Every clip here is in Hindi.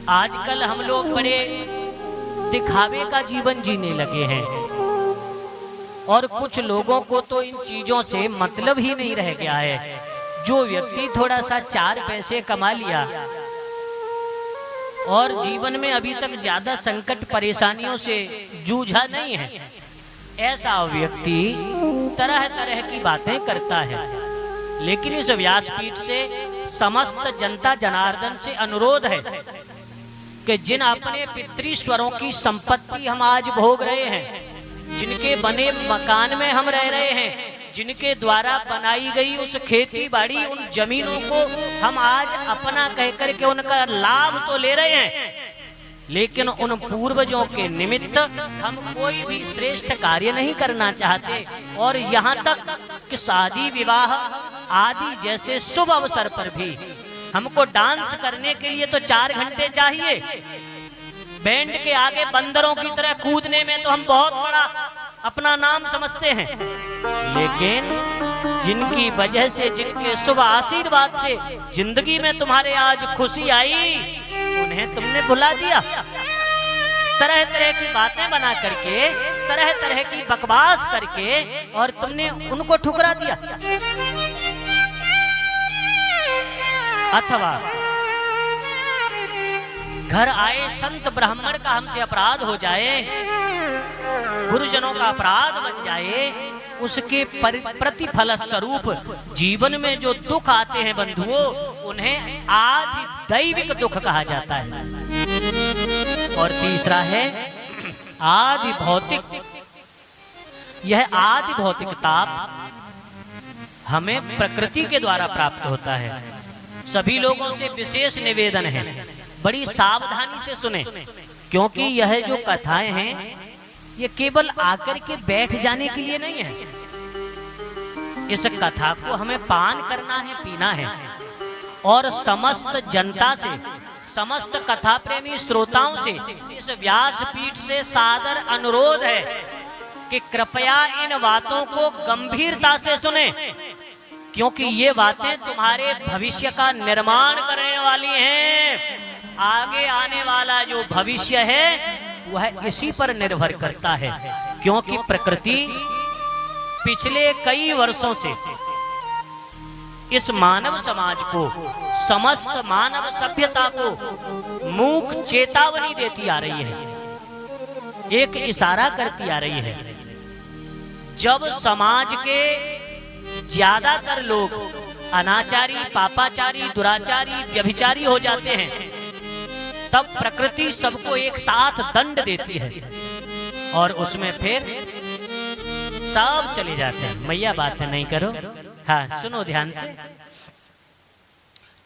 आजकल हम लोग बड़े दिखावे का जीवन जीने लगे हैं और कुछ लोगों को तो इन चीजों से मतलब ही नहीं रह गया है। जो व्यक्ति थोड़ा सा 4 पैसे कमा लिया और जीवन में अभी तक ज्यादा संकट परेशानियों से जूझा नहीं है, ऐसा व्यक्ति तरह तरह की बातें करता है। लेकिन इस व्यासपीठ से समस्त जनता जनार्दन से अनुरोध है कि जिन अपने पितृश्वरों की संपत्ति हम आज भोग रहे हैं, जिनके बने मकान में हम रह रहे हैं, जिनके द्वारा बनाई गई उस खेती बाड़ी, उन जमीनों को हम आज अपना कहकर के उनका लाभ तो ले रहे हैं, लेकिन उन पूर्वजों के निमित्त हम कोई भी श्रेष्ठ कार्य नहीं करना चाहते। और यहाँ तक कि शादी विवाह आदि जैसे शुभ अवसर पर भी हमको डांस करने के लिए तो 4 घंटे चाहिए। बैंड के आगे बंदरों की तरह कूदने में तो हम बहुत बड़ा अपना नाम समझते हैं, लेकिन जिनकी वजह से, जिनके शुभ आशीर्वाद से जिंदगी में तुम्हारे आज खुशी आई, उन्हें तुमने भुला दिया। तरह तरह की बातें बना करके, तरह तरह की बकवास करके, और तुमने उनको ठुकरा दिया। अथवा घर आए संत ब्राह्मण का हमसे अपराध हो जाए, गुरुजनों का अपराध बन जाए, उसके प्रतिफल स्वरूप जीवन में जो दुख आते हैं बंधुओं, उन्हें आदि दैविक दुख कहा जाता है। और तीसरा है आदि भौतिक। यह आदि भौतिक ताप हमें प्रकृति के द्वारा प्राप्त होता है। सभी लोगों से विशेष निवेदन है, बड़ी सावधानी से सुने, क्योंकि यह जो कथाएं हैं ये केवल आकर के बैठ जाने के लिए नहीं है। इस कथा को हमें पान करना है, पीना है। और समस्त जनता से, समस्त कथा प्रेमी श्रोताओं से इस व्यासपीठ से सादर अनुरोध है कि कृपया इन बातों को गंभीरता से सुने, क्योंकि ये बातें तुम्हारे भविष्य का निर्माण करने वाली हैं। आगे आने वाला जो भविष्य है वह इसी पर निर्भर करता है, क्योंकि प्रकृति पिछले कई वर्षों से इस मानव समाज को, समस्त मानव सभ्यता को मूक चेतावनी देती आ रही है, एक इशारा करती आ रही है। जब समाज के ज्यादातर लोग अनाचारी, पापाचारी, दुराचारी, व्यभिचारी हो जाते हैं, तब प्रकृति सबको एक साथ दंड देती है और उसमें फिर सब चले जाते हैं। मैया बातें नहीं करो, हाँ सुनो ध्यान से।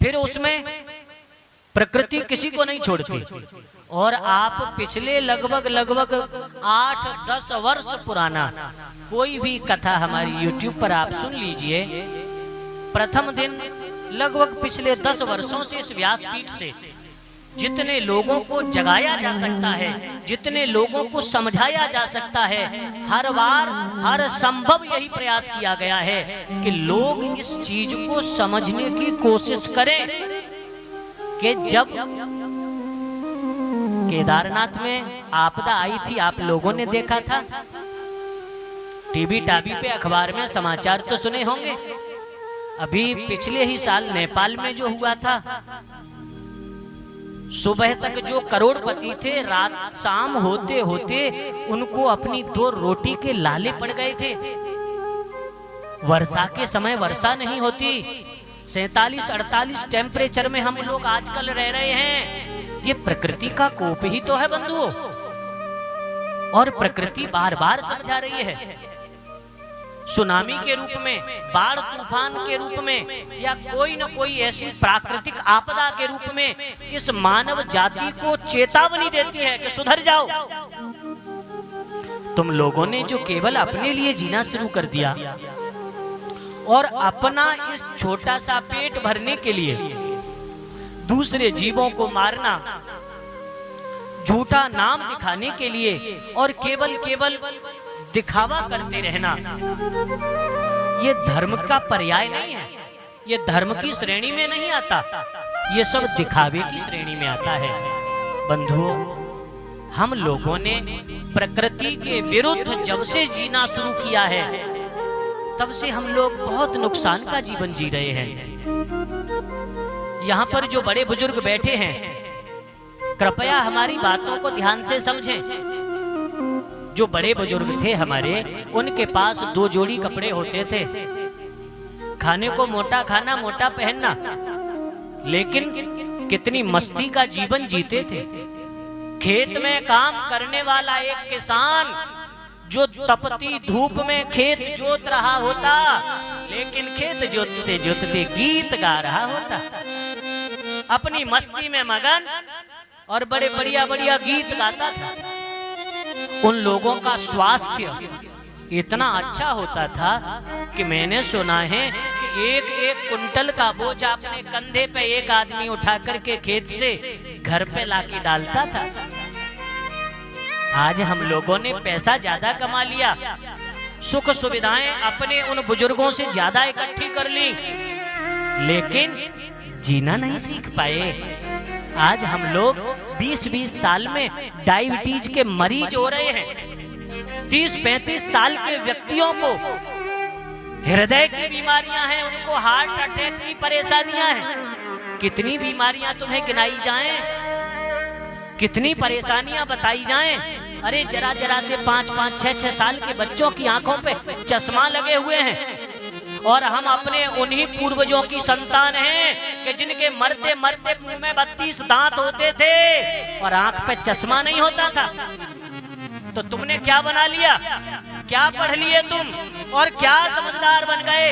फिर उसमें प्रकृति किसी को नहीं छोड़ती। और आप पिछले लगभग 8-10 वर्ष पुराना कोई भी कथा हमारी YouTube पर आप सुन लीजिए। प्रथम दिन लगभग पिछले 10 वर्षों से इस व्यासपीठ से जितने लोगों को जगाया जा सकता है, जितने लोगों को समझाया जा सकता है, हर बार हर संभव यही प्रयास किया गया है कि लोग इस चीज को समझने की कोशिश करें कि जब केदारनाथ में आपदा आई थी, आप लोगों ने देखा था, टीवी टावी पे, अखबार में समाचार तो सुने होंगे। अभी पिछले ही साल नेपाल में जो हुआ था, सुबह तक जो करोड़पति थे, रात शाम होते होते उनको अपनी 2 रोटी के लाले पड़ गए थे। वर्षा के समय वर्षा नहीं होती, 47-48 टेम्परेचर में हम लोग आजकल रह रहे हैं। ये प्रकृति का कोप ही तो है बंधुओं, और प्रकृति बार बार समझा रही है। सुनामी के रूप में, बाढ़ तूफान के रूप में, या कोई न कोई ऐसी प्राकृतिक आपदा के रूप में इस मानव जाति को चेतावनी देती है कि सुधर जाओ। तुम लोगों ने जो केवल अपने लिए जीना शुरू कर दिया और अपना इस छोटा सा पेट भरने के लिए दूसरे जीवों को मारना, झूठा नाम दिखाने के लिए और केवल दिखावा करते रहना, ये धर्म का पर्याय नहीं है, ये धर्म की श्रेणी में नहीं आता, ये सब दिखावे की श्रेणी में आता है। बंधुओं, हम लोगों ने प्रकृति के विरुद्ध जब से जीना शुरू किया है, तब से हम लोग बहुत नुकसान का जीवन जी रहे हैं। यहाँ पर जो बड़े बुजुर्ग बैठे हैं, कृपया हमारी बातों को ध्यान से समझें। जो बड़े बुजुर्ग थे हमारे, उनके पास 2 जोड़ी कपड़े होते थे। खाने को मोटा खाना, मोटा पहनना, लेकिन कितनी मस्ती का जीवन जीते थे। खेत में काम करने वाला एक किसान जो तपती धूप में खेत जोत रहा होता, लेकिन खेत जोतते जोतते गीत गा रहा होता, अपनी मस्ती में मगन, और बड़े बढ़िया बढ़िया गीत गाता था। उन लोगों का स्वास्थ्य इतना अच्छा होता था कि मैंने सुना है कि 1-1 कुंटल का बोझ अपने कंधे पे एक आदमी उठा करके खेत से घर पे लाके डालता था। आज हम लोगों ने पैसा ज्यादा कमा लिया, सुख सुविधाएं अपने उन बुजुर्गों से ज्यादा इकट्ठी कर ली, लेकिन जीना नहीं सीख पाए। आज हम लोग 20-20 साल में डायबिटीज के मरीज हो रहे हैं। 30-35 साल के व्यक्तियों को हृदय की बीमारियां हैं, उनको हार्ट अटैक की परेशानियां हैं। कितनी बीमारियां तुम्हें गिनाई जाएं, कितनी परेशानियां बताई जाएं। अरे जरा जरा से 5-5, 6-6 साल के बच्चों की आंखों पे चश्मा लगे हुए हैं, और हम अपने उन्हीं पूर्वजों की संतान हैं कि जिनके मरते मरते मुंह में 32 दांत होते थे और आंख पे चश्मा नहीं होता था। तो तुमने क्या बना लिया, क्या पढ़ लिए तुम, और क्या समझदार बन गए।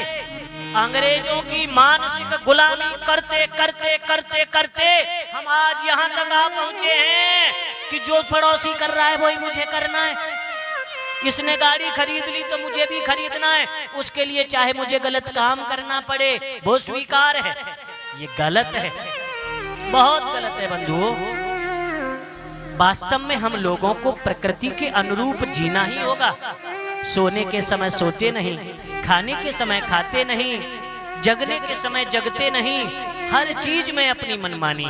अंग्रेजों की मानसिक गुलामी करते करते करते करते हम आज यहाँ तक आ पहुंचे हैं कि जो पड़ोसी कर रहा है वही मुझे करना है। इसने गाड़ी खरीद ली तो मुझे भी खरीदना है, उसके लिए चाहे मुझे गलत काम करना पड़े वो स्वीकार है। ये गलत है, बहुत गलत है बंधुओं। वास्तव में हम लोगों को प्रकृति के अनुरूप जीना ही होगा। सोने के समय सोते नहीं, खाने के समय खाते नहीं, जगने के समय जगते नहीं। हर चीज में अपनी मनमानी,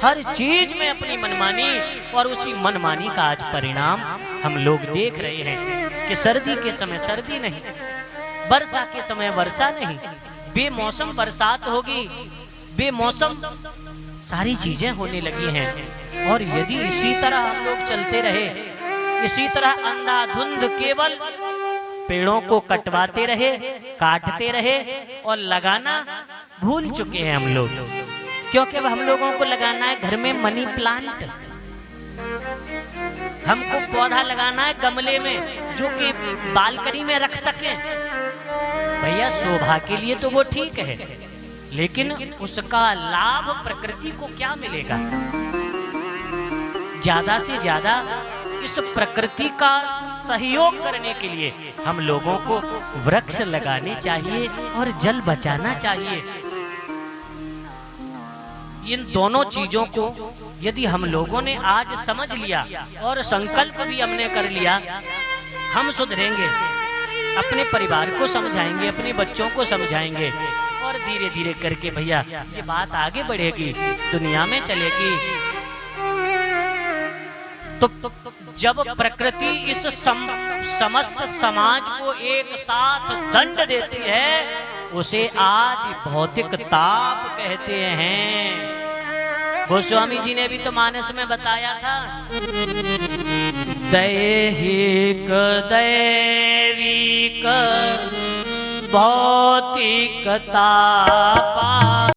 हर चीज में अपनी मनमानी, और उसी मनमानी का आज परिणाम हम लोग देख रहे हैं कि सर्दी के समय सर्दी नहीं, वर्षा के समय वर्षा नहीं, बेमौसम बरसात होगी, बेमौसम सारी चीजें होने लगी हैं। और यदि इसी तरह हम लोग चलते रहे, इसी तरह अंधाधुंध केवल पेड़ों को कटवाते रहे, काटते रहे और लगाना भूल चुके हैं हम लोग, क्योंकि हम लोगों को लगाना है घर में मनी प्लांट, हमको पौधा लगाना है गमले में जो कि बालकनी में रख सकें। भैया शोभा के लिए तो वो ठीक है, लेकिन उसका लाभ प्रकृति को क्या मिलेगा। ज्यादा से ज्यादा इस प्रकृति का सहयोग करने के लिए हम लोगों को वृक्ष लगाने चाहिए और जल बचाना चाहिए। इन दोनों चीजों को यदि हम लोगों ने आज समझ लिया और संकल्प भी हमने कर लिया, हम सुधरेंगे, अपने परिवार को समझाएंगे, अपने बच्चों को समझाएंगे, और धीरे धीरे करके भैया ये बात आगे बढ़ेगी, दुनिया में चलेगी। तो जब प्रकृति इस समस्त समाज को एक साथ दंड देती है, उसे आदि भौतिक ताप कहते हैं। गोस्वामी जी ने भी तो मानस में बताया था, दैहिक दैविक भौतिक तापा